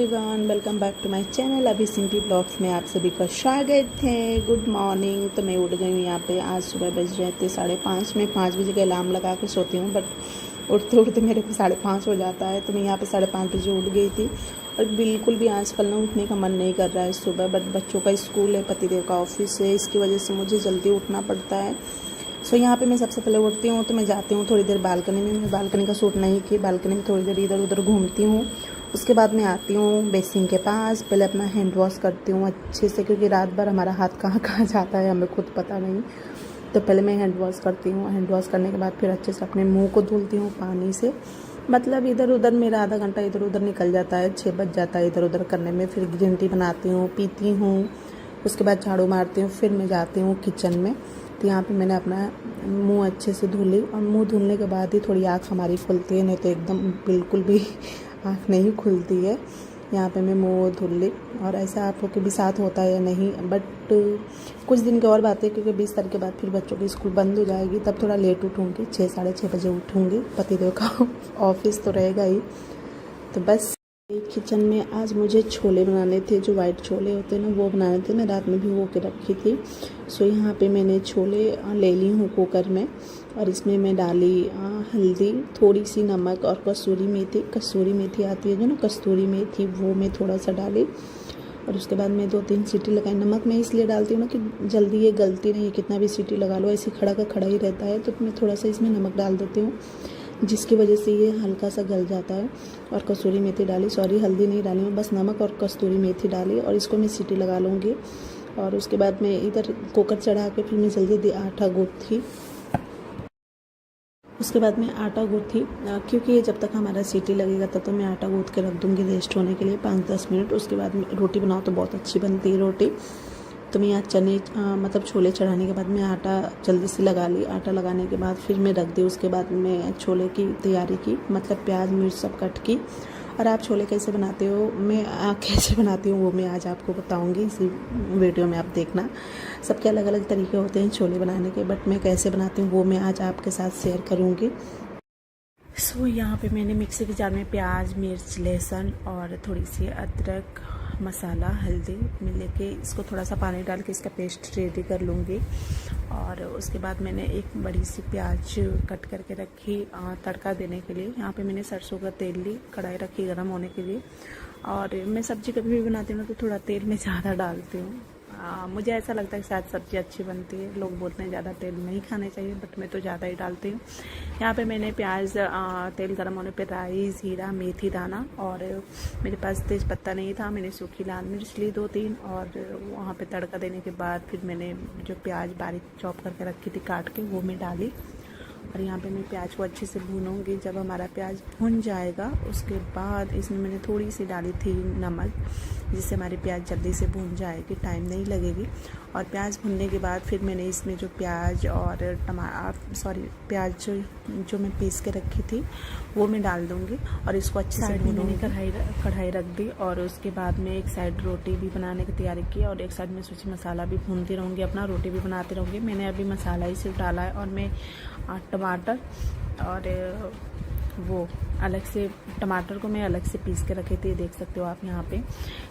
Everyone, welcome back to my channel अभी simply blogs में आप सभी का स्वागत है। Good morning. तो मैं उठ गई हूँ। यहाँ पे आज सुबह बज रहे थे 5:30 में। 5 बजे का अलार्म लगा के सोती हूँ, बट उठते उठते मेरे को 5:30 हो जाता है। तो मैं यहाँ पे 5:30 बजे उठ गई थी और बिल्कुल भी आजकल ना उठने का मन नहीं कर रहा है सुबह। बट बच्चों का स्कूल है, पतिदेव का ऑफिस है, इसकी वजह से मुझे जल्दी उठना पड़ता है। सो यहाँ पे मैं सबसे पहले उठती हूँ तो मैं जाती हूँ थोड़ी देर बालकनी में। मैं बालकनी का शूट नहीं की, बालकनी में थोड़ी देर इधर उधर घूमती हूँ। उसके बाद मैं आती हूँ बेसिन के पास। पहले अपना हैंड वॉश करती हूँ अच्छे से, क्योंकि रात भर हमारा हाथ कहाँ कहाँ जाता है हमें खुद पता नहीं। तो पहले मैं हैंड वॉश करती हूँ। हैंड वॉश करने के बाद फिर अच्छे से अपने मुँह को धुलती हूँ पानी से। मतलब इधर उधर मेरा आधा घंटा इधर उधर निकल जाता है, 6 बज जाता है इधर उधर करने में। फिर ग्रीन टी बनाती हूँ, पीती हूँ। उसके बाद झाड़ू मारती हूँ, फिर मैं जाती हूँ किचन में। तो यहाँ पे मैंने अपना मुंह अच्छे से धुली, और मुंह धुलने के बाद ही थोड़ी आँख हमारी खुलती है, नहीं तो एकदम बिल्कुल भी आँख नहीं खुलती है। यहाँ पे मैं मुंह धुल ली। और ऐसा आप लोग के भी साथ होता है या नहीं, बट कुछ दिन की और बात है, क्योंकि 20 तारीख के बाद फिर बच्चों की स्कूल बंद हो जाएगी। तब थोड़ा लेट उठूँगी, 6 साढ़े 6 बजे उठूँगी। पतिदेव का ऑफिस तो रहेगा ही। तो बस किचन में आज मुझे छोले बनाने थे, जो वाइट छोले होते हैं ना, वो बनाने थे। मैं रात में भिगो के रखी थी। सो यहाँ पे मैंने छोले ले ली हूँ कुकर में, और इसमें मैं डाली हल्दी, थोड़ी सी नमक और कसूरी मेथी। कसूरी मेथी आती है जो ना, कस्तूरी मेथी, वो मैं थोड़ा सा डाली। और उसके बाद मैं 2-3 सीटी लगाई। नमक मैं इसलिए डालती हूँ ना कि जल्दी ये गलती नहीं है, कितना भी सीटी लगा लो ऐसे खड़ा का खड़ा ही रहता है। तो मैं थोड़ा सा इसमें नमक डाल देती हूँ, जिसकी वजह से ये हल्का सा गल जाता है। और कसूरी मेथी डाली, सॉरी हल्दी नहीं डाली हूँ, बस नमक और कसूरी मेथी डाली। और इसको मैं सीटी लगा लूँगी। और उसके बाद मैं इधर कुकर चढ़ा के फिर मैं जल्दी आटा गूँथी। उसके बाद मैं आटा गूँथी, क्योंकि ये जब तक हमारा सीटी लगेगा तब तो मैं आटा गूँथ के रख दूँगी रेस्ट होने के लिए 5-10 मिनट। उसके बाद रोटी बनाओ तो बहुत अच्छी बनती है रोटी। तो मैं यहाँ चने मतलब छोले चढ़ाने के बाद मैं आटा जल्दी से लगा ली। आटा लगाने के बाद फिर मैं रख दी। उसके बाद मैं छोले की तैयारी की, मतलब प्याज मिर्च सब कट की। और आप छोले कैसे बनाते हो, मैं कैसे बनाती हूँ वो मैं आज आपको बताऊँगी इसी वीडियो में। आप देखना, सबके अलग अलग तरीके होते हैं छोले बनाने के, बट मैं कैसे बनाती हूँ वो मैं आज आपके साथ शेयर करूँगी। सो यहाँ पे मैंने मिक्सी के जार में प्याज मिर्च लहसुन और थोड़ी सी अदरक मसाला हल्दी मिले के इसको थोड़ा सा पानी डाल के इसका पेस्ट रेडी कर लूँगी। और उसके बाद मैंने एक बड़ी सी प्याज कट करके रखी तड़का देने के लिए। यहाँ पे मैंने सरसों का तेल ली, कढ़ाई रखी गर्म होने के लिए। और मैं सब्ज़ी कभी भी बनाती हूँ ना तो थोड़ा तेल मैं ज़्यादा डालती हूँ। मुझे ऐसा लगता है शायद सब्ज़ी अच्छी बनती है। लोग बोलते हैं ज़्यादा तेल नहीं खाने चाहिए, बट मैं तो ज़्यादा ही डालती हूँ। यहाँ पे मैंने प्याज तेल गर्म होने पे राई जीरा मेथी दाना, और मेरे पास तेज पत्ता नहीं था, मैंने सूखी लाल मिर्च ली 2-3। और वहाँ पे तड़का देने के बाद फिर मैंने जो प्याज बारीक चॉप करके रखी थी काट के, वो मैं डाली। और यहाँ पे मैं प्याज को अच्छे से भूनूंगी। जब हमारा प्याज भुन जाएगा उसके बाद इसमें मैंने थोड़ी सी डाली थी नमक, जिससे हमारी प्याज जल्दी से भुन जाएगी, टाइम नहीं लगेगी। और प्याज भुनने के बाद फिर मैंने इसमें जो प्याज और प्याज जो मैं पीस के रखी थी वो मैं डाल दूँगी। और इसको अच्छे से भूनूंगी। कढ़ाई रख दी। और उसके बाद में एक साइड रोटी भी बनाने की तैयारी की, और एक साइड में सोची मसाला भी भूनती रहूँगी, अपना रोटी भी बनाती रहूँगी। मैंने अभी मसाला ही सिर्फ डाला है। और मैं टमाटर और वो अलग से, टमाटर को मैं अलग से पीस के रखे थे, देख सकते हो आप यहाँ पे।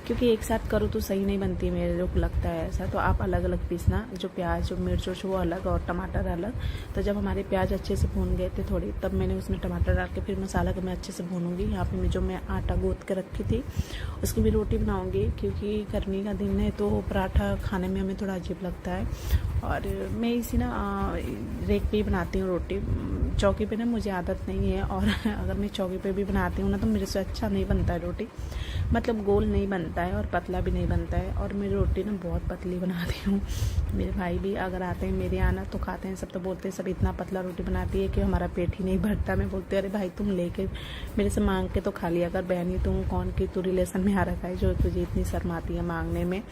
क्योंकि एक साथ करो तो सही नहीं बनती है, मेरे को लगता है ऐसा। तो आप अलग अलग पीसना, जो प्याज और मिर्च वो अलग और टमाटर अलग। तो जब हमारे प्याज अच्छे से भून गए थे थोड़ी, तब मैंने उसमें टमाटर डाल के फिर मसाला को मैं अच्छे से भूनूंगी। यहाँ पे मैं जो मैं आटा गूँथ के रखी थी उसकी भी रोटी बनाऊँगी, क्योंकि गर्मी का दिन है तो पराठा खाने में हमें थोड़ा अजीब लगता है। और मैं इसी ना रेक पे ही बनाती हूँ रोटी, चौकी पे ना मुझे आदत नहीं है। और अगर मैं चौकी पे भी बनाती हूँ ना तो मेरे से अच्छा नहीं बनता है रोटी, मतलब गोल नहीं बनता है और पतला भी नहीं बनता है। और मैं रोटी ना बहुत पतली बनाती हूँ। मेरे भाई भी अगर आते हैं मेरे यहाँ ना तो खाते हैं, सब तो बोलते हैं सब इतना पतला रोटी बनाती है कि हमारा पेट ही नहीं भरता। मैं बोलती हूँ अरे भाई तुम लेके मेरे से मांग के तो खा लिया कर, बहनी तुम कौन की तू रिलेशन में आ रखा है जो तुझे इतनी शर्म आती है मांगने में।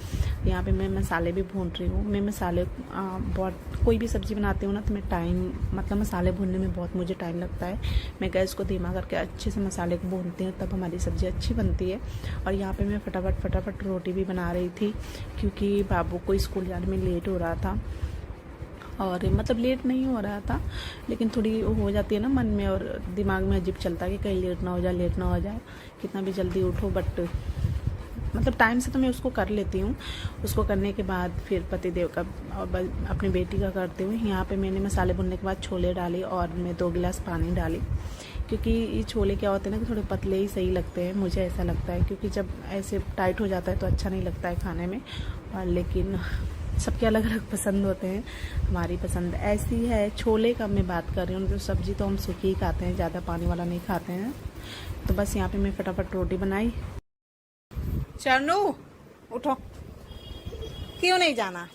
यहाँ पे मैं मसाले भी भून रही हूँ। मैं मसाले बहुत, कोई भी सब्ज़ी बनाती हूँ ना तो मैं टाइम, मतलब मसाले भूनने में बहुत मुझे टाइम लगता है। मैं गैस को धीमा करके अच्छे से मसाले को भूनती हूँ, तब हमारी सब्ज़ी अच्छी बनती है। और यहाँ पे मैं फटाफट रोटी भी बना रही थी, क्योंकि बाबू को स्कूल जाने में लेट हो रहा था। और मतलब लेट नहीं हो रहा था, लेकिन थोड़ी हो जाती है ना मन में, और दिमाग में अजीब चलता है कि कहीं लेट ना हो जाए, कितना भी जल्दी उठो बट मतलब टाइम से तो मैं उसको कर लेती हूँ। उसको करने के बाद फिर पतिदेव का और अपनी बेटी का करती हूँ। यहाँ पे मैंने मसाले भुनने के बाद छोले डाले और मैं 2 गिलास पानी डाली, क्योंकि ये छोले क्या होते हैं ना कि थोड़े पतले ही सही लगते हैं, मुझे ऐसा लगता है, क्योंकि जब ऐसे टाइट हो जाता है तो अच्छा नहीं लगता है खाने में। और लेकिन सबके अलग अलग पसंद होते हैं, हमारी पसंद ऐसी है। छोले का मैं बात कर रही हूँ, जो सब्ज़ी तो हम सूखी ही खाते हैं, ज़्यादा पानी वाला नहीं खाते हैं। तो बस यहाँ पे मैं फटाफट रोटी बनाई। चरणू उठो, क्यों नहीं जाना,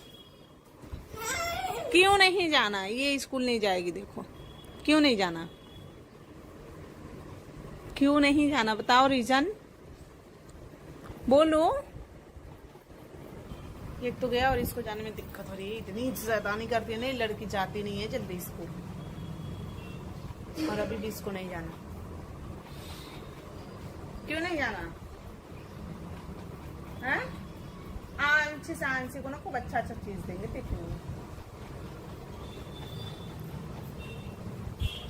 क्यों नहीं जाना, ये स्कूल नहीं जाएगी, देखो क्यों नहीं जाना, क्यों नहीं जाना, बताओ रीजन बोलो। एक तो गया और इसको जाने में दिक्कत हो रही है, इतनी ज़्यादा करती है ना, लड़की जाती नहीं है जल्दी स्कूल, और अभी भी इसको नहीं जाना। क्यों नहीं जाना है? आंशी से आंशी को ना खूब अच्छा चीज देंगे टिफिन में,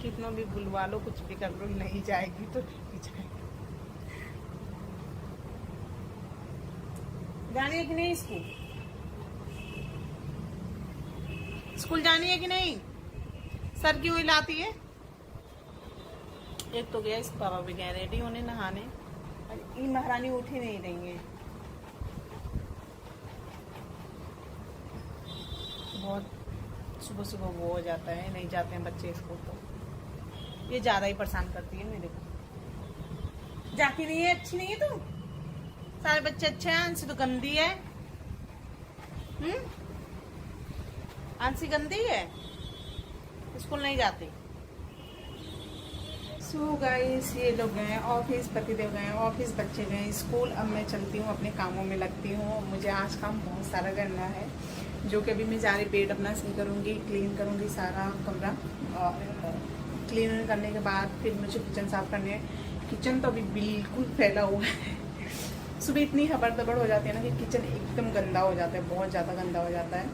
कितना भी बुलवा लो, कुछ भी कर लो, नहीं जाएगी तो नहीं जाएगी। जानी है कि नहीं स्कूल, स्कूल जानी है कि नहीं? सर क्यों हिलाती है? एक तो गया, इसके पापा भी गए रेडी होने नहाने, ये महारानी उठ ही नहीं रही है। बहुत सुबह सुबह वो हो जाता है, नहीं जाते हैं बच्चे स्कूल, तो ये ज़्यादा ही परेशान करती है मेरे को। जाती नहीं है, अच्छी नहीं है तू, सारे बच्चे अच्छे हैं, अंशी तो गंदी है। अंशी गंदी है, स्कूल नहीं जाती। सो गाइस, ये लोग गए ऑफिस, पतिदेव गए ऑफिस, बच्चे गए स्कूल। अब मैं चलती हूँ अपने कामों में लगती हूँ। मुझे आज काम बहुत सारा करना है, जो कि अभी मैं जा रही बेड अपना सही करूँगी, क्लीन करूँगी सारा कमरा, और क्लीन करने के बाद फिर मुझे किचन साफ करने है। किचन तो अभी बिल्कुल फैला हुआ है। सुबह इतनी हबड़ दबड़ हो जाती है ना कि किचन एकदम गंदा हो जाता है, बहुत ज़्यादा गंदा हो जाता है।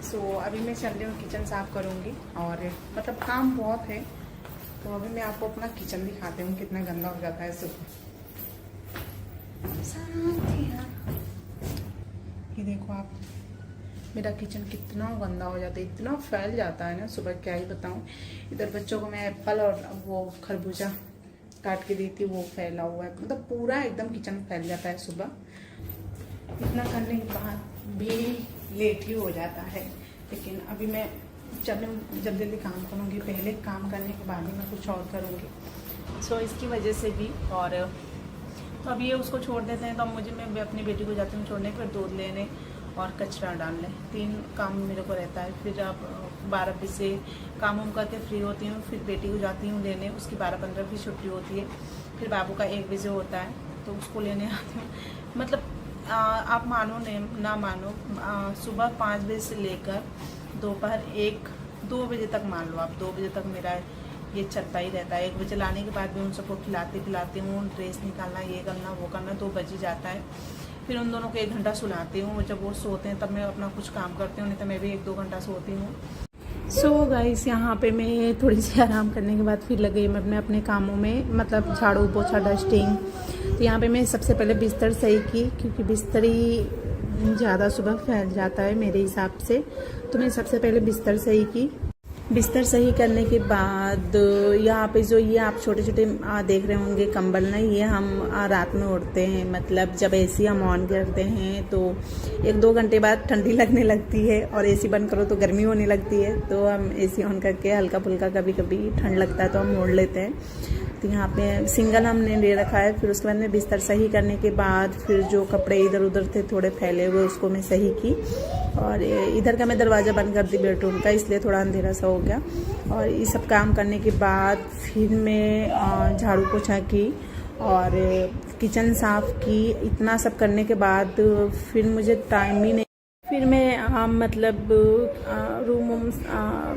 सो अभी मैं चल रही हूँ किचन साफ करूँगी, और मतलब काम बहुत है, तो अभी मैं आपको अपना किचन दिखाती हूँ कितना गंदा हो जाता है सुबह। ये देखो आप, मेरा किचन कितना गंदा हो जाता है, इतना फैल जाता है ना सुबह, क्या ही बताऊँ। इधर बच्चों को मैं एप्पल और वो खरबूजा काट के दी थी, वो फैला हुआ है, मतलब पूरा एकदम किचन फैल जाता है सुबह। इतना करने के बाद भी लेट ही हो जाता है, लेकिन अभी मैं जल्दी जल्दी काम करूँगी, पहले काम करने के बाद ही मैं कुछ और करूँगी। सो इसकी वजह से भी, और तो अब ये उसको छोड़ देते हैं, तो अब मैं अपनी बेटी को जाती हूँ छोड़ने, फिर दूध लेने और कचरा डालने, 3 काम मेरे को रहता है। फिर अब 12 बजे से काम वाम करके फ्री होती हूँ, फिर बेटी को जाती हूँ लेने, उसकी 12-15 की छुट्टी होती है। फिर बाबू का 1 बजे होता है, तो उसको लेने आती हूँ। मतलब आप मानो ना मानो, सुबह 5 बजे से लेकर दोपहर 1-2 बजे तक, मान लो आप 2 बजे तक मेरा ये चलता ही रहता है। 1 बजे लाने के बाद भी उन सबको खिलाती हूँ, ड्रेस निकालना, ये करना वो करना, 2 बज ही जाता है। फिर उन दोनों को 1 घंटा सुलाती हूँ, जब वो सोते हैं तब मैं अपना कुछ काम करती हूँ, नहीं तो मैं भी 1-2 घंटा सोती हूँ। सो गाइस, यहाँ पे मैं थोड़ी सी आराम करने के बाद फिर लग गई मैं अपने कामों में, मतलब झाड़ू पोछा डस्टिंग। तो यहाँ पे मैं सबसे पहले बिस्तर सही की, क्योंकि बिस्तर ही ज़्यादा सुबह फैल जाता है मेरे हिसाब से, तो मैं सबसे पहले बिस्तर सही की। बिस्तर सही करने के बाद यहाँ पे जो ये आप छोटे छोटे देख रहे होंगे कंबल ना, ये हम रात में ओढ़ते हैं, मतलब जब एसी हम ऑन करते हैं तो 1-2 घंटे बाद ठंडी लगने लगती है, और एसी बंद करो तो गर्मी होने लगती है, तो हम एसी ऑन करके हल्का फुल्का कभी कभी ठंड लगता है तो हम ओढ़ लेते हैं। तो यहाँ पे सिंगल हमने ले रखा है। फिर उसके बाद में बिस्तर सही करने के बाद फिर जो कपड़े इधर उधर थे थोड़े फैले हुए, उसको मैं सही की, और इधर का मैं दरवाज़ा बंद कर दी बेडरूम का, इसलिए थोड़ा अंधेरा सा हो गया। और ये सब काम करने के बाद फिर मैं झाड़ू पोछा की और किचन साफ़ की। इतना सब करने के बाद फिर मुझे टाइम ही नहीं, फिर मैं मतलब रूम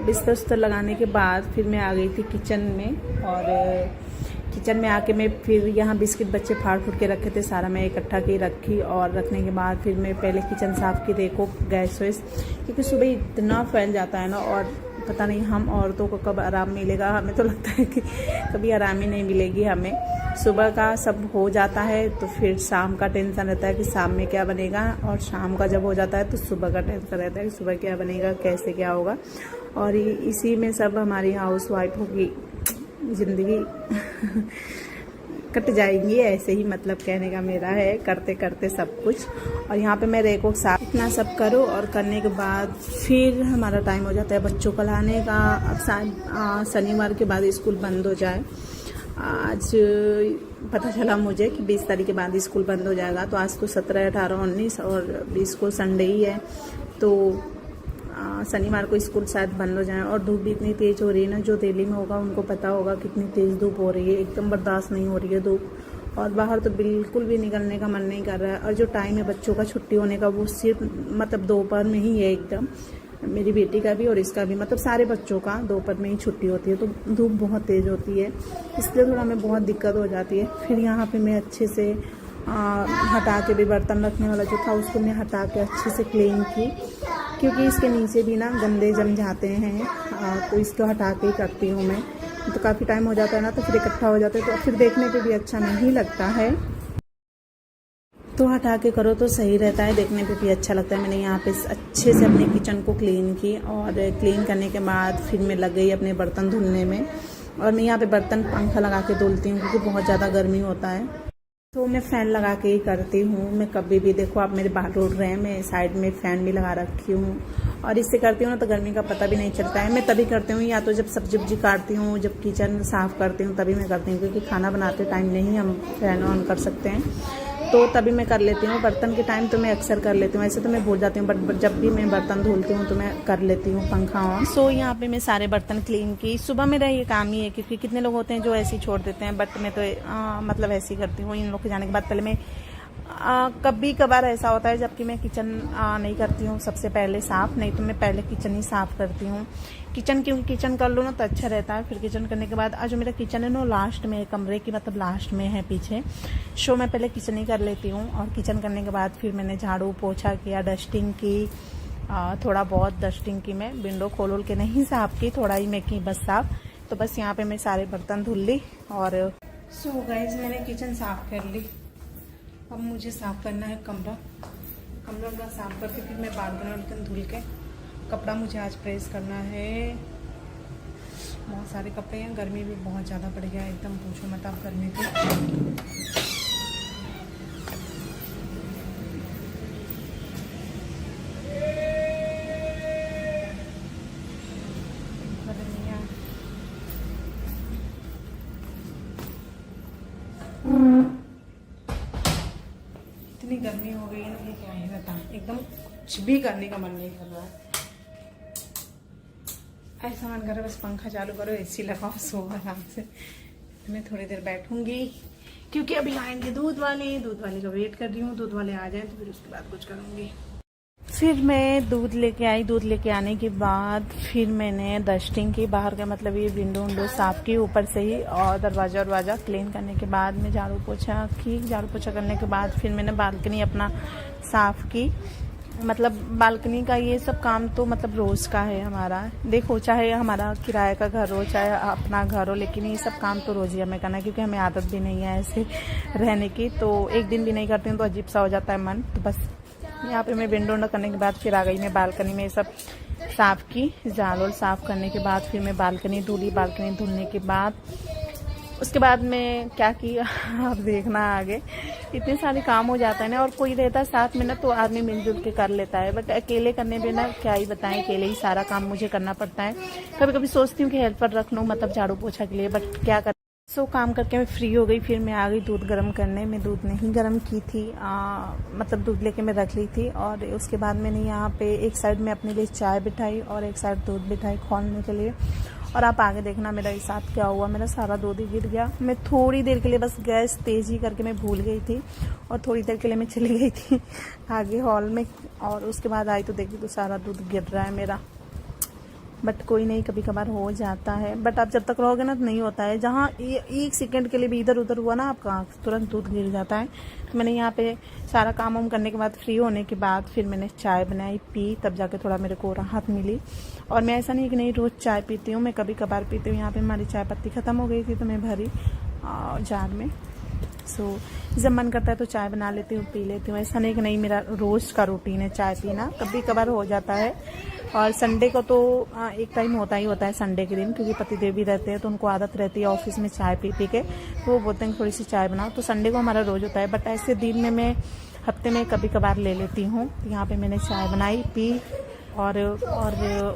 बिस्तर उस्तर लगाने के बाद फिर मैं आ गई थी किचन में, और किचन में आके मैं फिर यहाँ बिस्किट बच्चे फाड़ फूट के रखे थे, सारा मैं इकट्ठा की रखी, और रखने के बाद फिर मैं पहले किचन साफ़ की, देखो गैस वैस, क्योंकि सुबह इतना फैल जाता है ना, और पता नहीं हम औरतों को कब आराम मिलेगा। हमें तो लगता है कि कभी आराम ही नहीं मिलेगी हमें। सुबह का सब हो जाता है तो फिर शाम का टेंशन रहता है कि शाम में क्या बनेगा, और शाम का जब हो जाता है तो सुबह का टेंशन रहता है कि सुबह क्या बनेगा, कैसे क्या होगा। और इसी में सब हमारी हाउस वाइफों की ज़िंदगी कट जाएंगी ऐसे ही, मतलब कहने का मेरा है, करते करते सब कुछ। और यहाँ पे मैं रेको साफ इतना सब करो, और करने के बाद फिर हमारा टाइम हो जाता है बच्चों को लाने का। अब शायद शनिवार के बाद स्कूल बंद हो जाए। आज पता चला मुझे कि 20 तारीख के बाद स्कूल बंद हो जाएगा। तो आज तो 17, 18, 19 और 20 को संडे ही है, तो शनिवार को स्कूल शायद बंद हो जाए। और धूप भी इतनी तेज़ हो रही है ना, जो दिल्ली में होगा उनको पता होगा कितनी तेज़ धूप हो रही है, एकदम बर्दाश्त नहीं हो रही है धूप। और बाहर तो बिल्कुल भी निकलने का मन नहीं कर रहा है। और जो टाइम है बच्चों का छुट्टी होने का, वो सिर्फ मतलब दोपहर में ही है एकदम। मेरी बेटी का भी और इसका भी, मतलब सारे बच्चों का दोपहर में ही छुट्टी होती है, तो धूप बहुत तेज़ होती है, इसलिए थोड़ा हमें बहुत दिक्कत हो जाती है। फिर यहाँ पे मैं अच्छे से हटा के भी बर्तन रखने वाला जो था उसको मैं हटा के अच्छे से क्लीन की, क्योंकि इसके नीचे भी ना गंदे जम जाते हैं, तो इसको हटा के ही करती हूँ मैं। तो काफ़ी टाइम हो जाता है ना, तो फिर इकट्ठा हो जाता है, तो फिर देखने पे भी अच्छा नहीं लगता है। तो हटा के करो तो सही रहता है, देखने पे भी अच्छा लगता है। मैंने यहाँ पे अच्छे से अपने किचन को क्लीन की, और क्लीन करने के बाद फिर मैं लग गई अपने बर्तन धुलने में। और मैं यहाँ पे बर्तन पंखा लगा के धुलती हूँ, क्योंकि बहुत ज़्यादा गर्मी होता है, तो मैं फ़ैन लगा के ही करती हूँ। मैं कभी भी, देखो आप मेरे बाल उड़ रहे हैं, मैं साइड में फ़ैन भी लगा रखी हूँ, और इससे करती हूँ ना तो गर्मी का पता भी नहीं चलता है। मैं तभी करती हूँ, या तो जब सब्जी वब्जी काटती हूँ, जब किचन साफ़ करती हूँ तभी मैं करती हूँ, क्योंकि खाना बनाते टाइम नहीं हम फ़ैन ऑन कर सकते हैं, तो तभी मैं कर लेती हूँ। बर्तन के टाइम तो मैं अक्सर कर लेती हूँ, ऐसे तो मैं भूल जाती हूँ, बट जब भी मैं बर्तन धुलती हूँ तो मैं कर लेती हूँ पंखा ऑन। सो यहाँ पे मैं सारे बर्तन क्लीन की। सुबह मेरा ये काम ही है, क्योंकि कितने लोग होते हैं जो ऐसे ही छोड़ देते हैं, बट मैं तो मतलब ऐसे ही करती हूँ। इन लोग के जाने के बाद पहले मैं कभी कभार ऐसा होता है जबकि मैं किचन नहीं करती हूँ सबसे पहले साफ़, नहीं तो मैं पहले किचन ही साफ़ करती हूँ। किचन क्योंकि किचन कर लो ना तो अच्छा रहता है। फिर किचन करने के बाद आज जो मेरा किचन है ना लास्ट में, कमरे की मतलब लास्ट में है पीछे, सो मैं पहले किचन ही कर लेती हूँ। और किचन करने के बाद फिर मैंने झाड़ू पोछा किया, डस्टिंग की, थोड़ा बहुत डस्टिंग की। मैं विंडो खोल के नहीं साफ़ की, थोड़ा ही मैं की बस साफ़। तो बस यहाँ पे मैं सारे बर्तन धुल ली। और सो गाइस मैंने किचन साफ़ कर ली। अब मुझे साफ़ करना है कमरा साफ़ करके फिर मैं बर्तन धुल के, कपड़ा मुझे आज प्रेस करना है। बहुत सारे कपड़े हैं, गर्मी भी बहुत ज़्यादा पड़ गया है, एकदम पूछो मत आप गर्मी की। इतनी गर्मी हो गई है ना, ये क्या ही बताऊं, एकदम कुछ भी करने का मन नहीं कर रहा है। ऐसा मन कर रहा है बस पंखा चालू करो, एसी लगाओ, सो आराम से। मैं थोड़ी देर बैठूंगी, क्योंकि अभी आएंगे दूध वाले का वेट कर रही हूँ। दूध वाले आ जाएं तो फिर उसके बाद कुछ करूँगी। फिर मैं दूध लेके आई। दूध लेके आने के बाद फिर मैंने डस्टिंग की, बाहर का मतलब ये विंडो साफ़ की ऊपर से ही, और दरवाज़ा क्लीन करने के बाद मैं झाड़ू पोछा की। झाड़ू पोछा करने के बाद फिर मैंने बालकनी अपना साफ़ की। मतलब बालकनी का ये सब काम तो मतलब रोज़ का है हमारा। देखो चाहे हमारा किराए का घर हो चाहे अपना घर हो, लेकिन ये सब काम तो रोज़ ही हमें करना है, क्योंकि हमें आदत भी नहीं है ऐसे रहने की। तो एक दिन भी नहीं करती हूँ तो अजीब सा हो जाता है मन। तो बस यहाँ पे मैं विंडो करने के बाद फिर आ गई मैं बालकनी में, सब साफ़ की। जाल साफ़ करने के बाद फिर मैं बालकनी धुली। बालकनी धुलने के बाद उसके बाद मैं क्या किया आप देखना आगे। इतने सारे काम हो जाता है ना, और कोई रहता है साथ में ना तो आदमी मिलजुल के कर लेता है, बट अकेले करने में ना क्या ही बताएं, अकेले ही सारा काम मुझे करना पड़ता है। कभी कभी सोचती हूँ कि हेल्पर रख लूँ, मतलब झाड़ू पोछा के लिए, बट क्या कर। सो काम करके मैं फ्री हो गई। फिर मैं आ गई दूध गर्म करने। मैं दूध नहीं गर्म की थी, मतलब दूध लेके मैं रख ली थी। और उसके बाद मैंने यहाँ पे एक साइड में अपने लिए चाय बिठाई और एक साइड दूध बिठाई खोलने के लिए। और आप आगे देखना मेरा इस साथ क्या हुआ, मेरा सारा दूध ही गिर गया। मैं थोड़ी देर के लिए बस गैस तेज़ ही करके मैं भूल गई थी, और थोड़ी देर के लिए मैं चली गई थी आगे हॉल में, और उसके बाद आई तो देखी तो सारा दूध गिर रहा है मेरा। बट कोई नहीं, कभी कभार हो जाता है, बट आप जब तक रहोगे ना तो नहीं होता है। जहाँ एक सेकंड के लिए भी इधर उधर हुआ ना आपका, तुरंत दूध गिर जाता है। तो मैंने यहाँ पे सारा काम वाम करने के बाद फ्री होने के बाद फिर मैंने चाय बनाई, पी, तब जाके थोड़ा मेरे को राहत मिली। और मैं ऐसा नहीं कि नहीं रोज़ चाय पीती हूँ, मैं कभी कभार पीती हूँ। यहाँ पे हमारी चाय पत्ती ख़त्म हो गई थी तो मैं भरी, जार में। सो जब मन करता है तो चाय बना लेती हूँ, पी लेती हूँ। ऐसा नहीं कि नहीं, मेरा रोज़ का रूटीन है चाय पीना, कभी कभार हो जाता है। और संडे को तो एक टाइम होता ही होता है संडे के दिन, क्योंकि पतिदेव भी रहते हैं तो उनको आदत रहती है ऑफिस में चाय पी पी के, तो वो बोलते हैं थोड़ी सी चाय बनाओ। तो संडे को हमारा रोज़ होता है, बट ऐसे दिन में मैं हफ्ते में कभी कभार ले लेती हूँ। यहाँ पे मैंने चाय बनाई, पी, और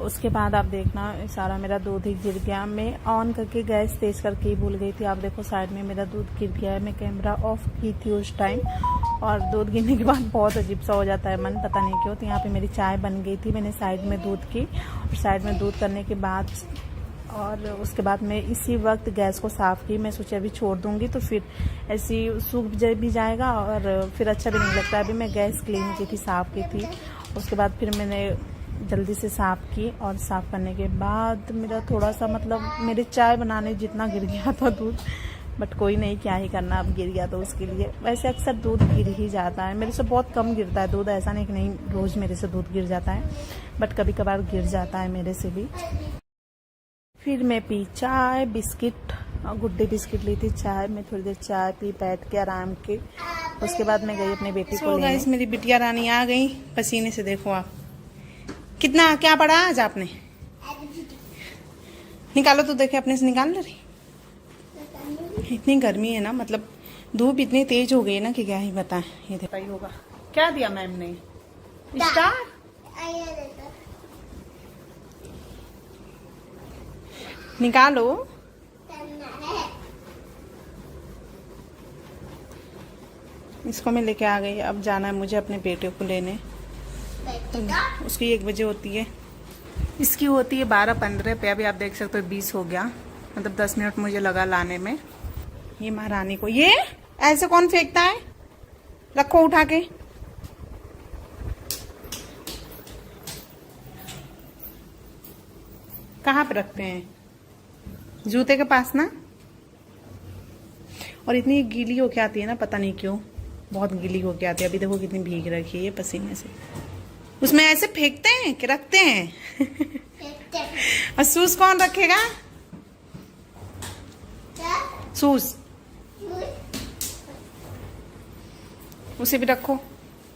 उसके बाद आप देखना सारा मेरा दूध ही गिर गया। मैं ऑन करके गैस तेज करके ही भूल गई थी। आप देखो साइड में मेरा दूध गिर गया है। मैं कैमरा ऑफ की थी उस टाइम, और दूध गिरने के बाद बहुत अजीब सा हो जाता है मन, पता नहीं क्यों। तो यहाँ पे मेरी चाय बन गई थी, मैंने साइड में दूध की, और साइड में दूध करने के बाद और उसके बाद मैं इसी वक्त गैस को साफ़ की। मैं सोचा अभी छोड़ दूंगी तो फिर ऐसी सूख भी जाएगा और फिर अच्छा भी नहीं लगता। अभी मैं गैस क्लीन की थी, साफ़ की थी। उसके बाद फिर मैंने जल्दी से साफ़ की, और साफ़ करने के बाद मेरा थोड़ा सा मतलब मेरे चाय बनाने जितना गिर गया था दूध, बट कोई नहीं, क्या ही करना, अब गिर गया तो उसके लिए। वैसे अक्सर दूध गिर ही जाता है, मेरे से बहुत कम गिरता है दूध, ऐसा नहीं कि नहीं रोज़ मेरे से दूध गिर जाता है, बट कभी कभार गिर जाता है मेरे से भी। फिर मैं पी चाय, बिस्किट, गुड डे बिस्किट ली थी, चाय में थोड़ी देर चाय पी, बैठ के आराम के। उसके बाद मैं गई अपने बेटी को लेने। मेरी बिटिया रानी आ गई, पसीने से देखो आप कितना, क्या पढ़ा आज आपने? निकालो तो देखे, अपने से निकाल ले रही। इतनी गर्मी है ना, मतलब धूप इतनी तेज हो गई है ना कि क्या ही बताएं। ये देखा ही होगा क्या दिया मैम ने, स्टार। निकालो। इसको मैं लेके आ गई। अब जाना है मुझे अपने बेटे को लेने, उसकी 1 बजे होती है, इसकी होती है 12:15 पे। अभी आप देख सकते हो 20 हो गया, मतलब 10 मिनट मुझे लगा लाने में। ये महारानी को, ये ऐसे कौन फेंकता है, रखो उठा के। कहाँ पे रखते हैं? जूते के पास ना। और इतनी गीली होके आती है ना, पता नहीं क्यों, बहुत गीली होके आती है। अभी देखो कितनी भीग रखी है ये पसीने से। उसमें ऐसे फेंकते हैं कि रखते हैं? और सूस कौन रखेगा? सूस उसे भी रखो।